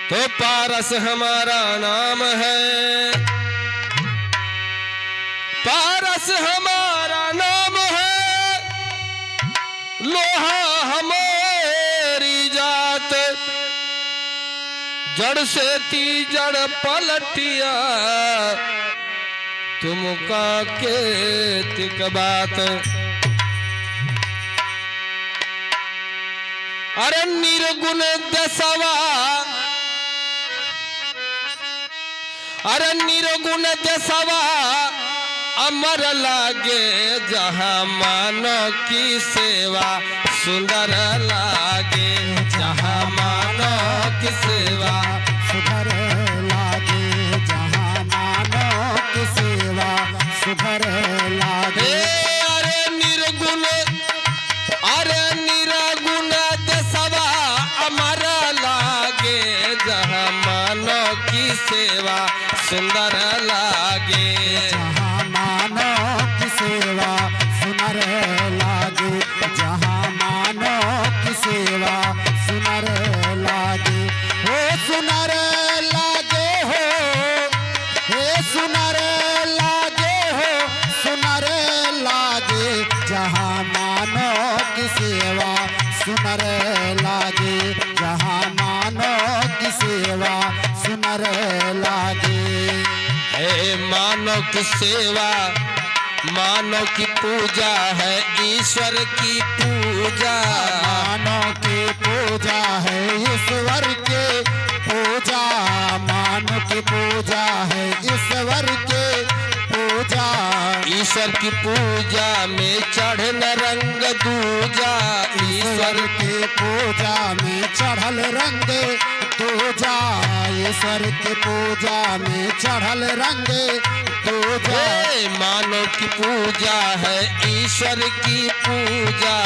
तो पारस हमारा नाम है, पारस हमारा नाम है, लोहा हमारी जात, जड़ से तीजड़ पलटिया, तुमका के तिक बात। अरे निर्गुण दसवा, अरे निर्गुण दसवा अमर लागे, जहाँ मानो की सेवा सुंदर लागे, जहाँ मानो की सेवा सुधर लागे, जहाँ मानो की सेवा सुधर लागे। अरे निर्गुण, अरे निर्गुण दसवा अमर लागे, जहाँ मानो की सेवा सुंदर लागे, जहाँ मानो की सेवा सुनर लागे, जहाँ मानो की सेवा सुनर लागे। हो सुनर लागे हो, हे सुनर लागे हो, सुनर लागे, जहाँ मानो की सेवा सुनर लागे, जहाँ मानो की सेवा सुनर लागे। हे मानव की सेवा, मानव की पूजा है ईश्वर की पूजा, मानव की पूजा है ईश्वर के पूजा, मानव की पूजा है ईश्वर के पूजा। ईश्वर की पूजा में चढ़न रंग दूजा, ईश्वर की पूजा में चढ़ल रंग दूजा, ईश्वर की पूजा में चढ़ल रंग दूजा। मानव की पूजा है ईश्वर की पूजा,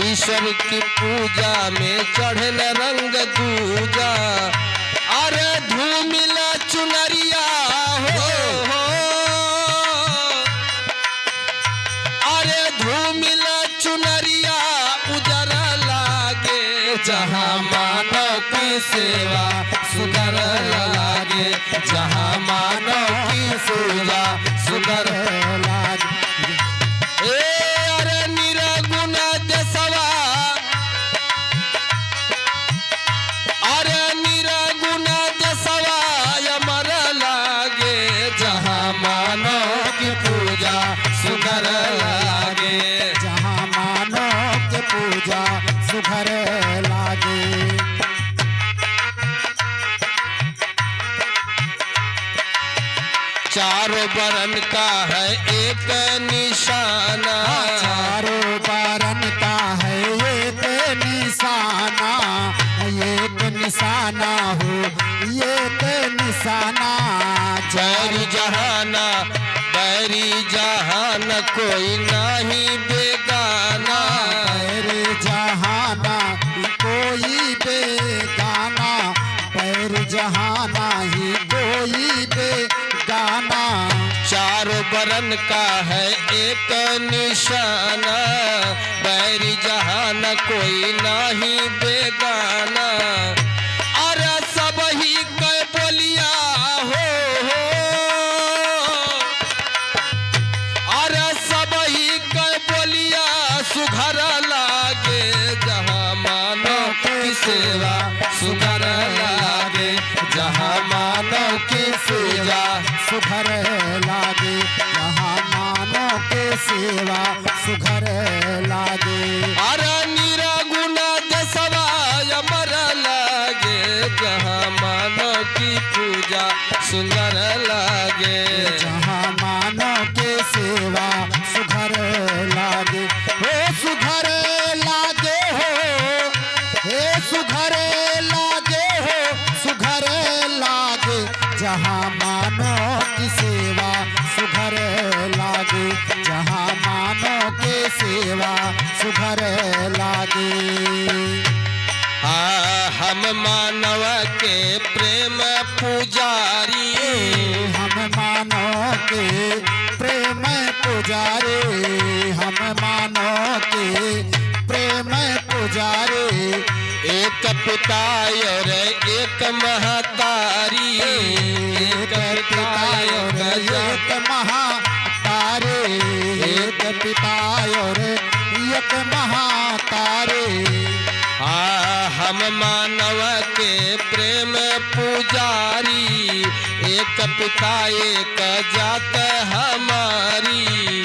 ईश्वर की पूजा में चढ़न रंग दूजा। अरे धूमिला चुनरिया हो, अरे धूमिला चुनरिया उजर लागे, जहाँ मानव की सेवा सुंदर लागे, जहाँ मानव की पूजा सुंदर लागे। अरे निर्गुण दसवा, अरे निर्गुण दसवा अमर लागे, जहाँ मानव की पूजा सुंदर लागे, जहाँ मानव की पूजा सुधर लागे। चारों बरन का है एक निशाना, चारों बरन का है एक निशाना, एक निशाना हो एक निशाना। बैरी जहाना, बैरी जहान कोई नहीं बेगाना, पैर जहाना कोई बेगाना, पैर जहाना ही कोई बेगाना। चारों बरन का है एक निशाना, बैरी जहान कोई नहीं बेगाना। अरे सब ही कै बोलिया हो, अरे सब ही कै बोलिया सुघर लागे, जहाँ मानव की सेवा सुघर लागे, जहाँ मानव की पूजा सुघर लागे, यहाँ मानव के सेवा सुघर लागे। अरे निर्गुण दसवा अमर लागे, जहाँ मानव की पूजा सुंदर लागे, जहाँ मानव के सेवा सुघर लागे। हो सुघर लागे हो, हे सुघर लागे हो, सुघर लागे, जहाँ मानव की सेवा सुघर लागे, जहाँ मानव के सेवा सुघर लागे। हम मानव के प्रेम पुजारी, हम मानव के प्रेम पुजारी, हम मानव के प्रेम पुजारी। एक पिता और एक महतारी, एक पिता और एक महातारे, एक पिता और एक महातारे। हम मानव के प्रेम पुजारी, एक पिता एक जात हमारी।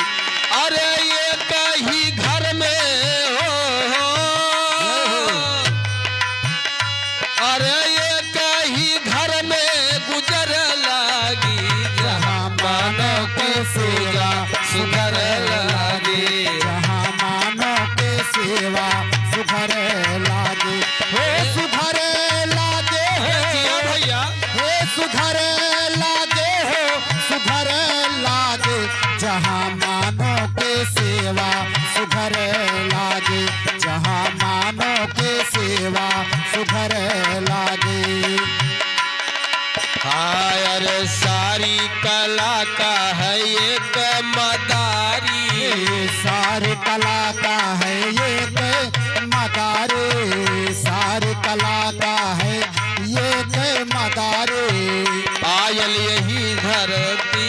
अरे एक ही घर में हो, अरे एक ही घर में गुजर लागी, जहाँ मानव के सेवा सुधर लागी, जहाँ मानव के सेवा सुधर लागे, हो सुधर लागे हो भैया, हे सुधर लागे हो सुधर लागे, जहाँ मानव के सेवा सुधर लागे, जहाँ मानव के सेवा सुधर लागे। अरे सारी कला का है एक मदारी, सारी कला का है एक मदारे, सारी कला का है एक मदारे। आयल यही धरती,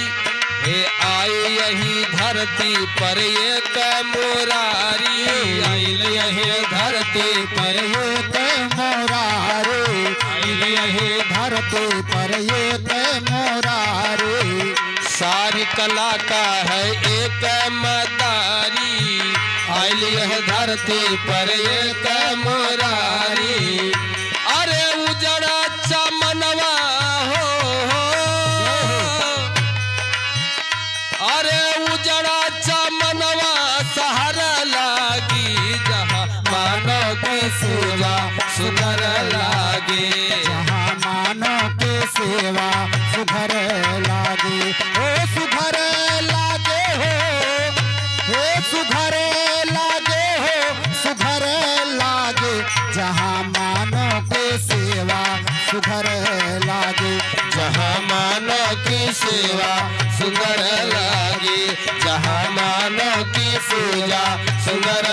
हे आए यही धरती पर एक मुरारी, आयल यही धरती पर एक मोरारे, यही धरती पर एक मोरारे। सारी कला का है एक मदारी, आयल यह धरती पर एक मुरारी। अरे उजड़ा चमनवा हो, अरे उजड़ा चमनवा सहर लागी, जहाँ मानव की सेवा सुधर लागे, जहाँ मानव के सेवा सुधर लागे, ओ सुधर लागे हो, हे सुधर लागे हो सुधर लागे, जहाँ मानव के सेवा सुधर लागे, जहाँ मानव की सेवा सुंदर लागे, जहाँ मानव की पूजा सुंदर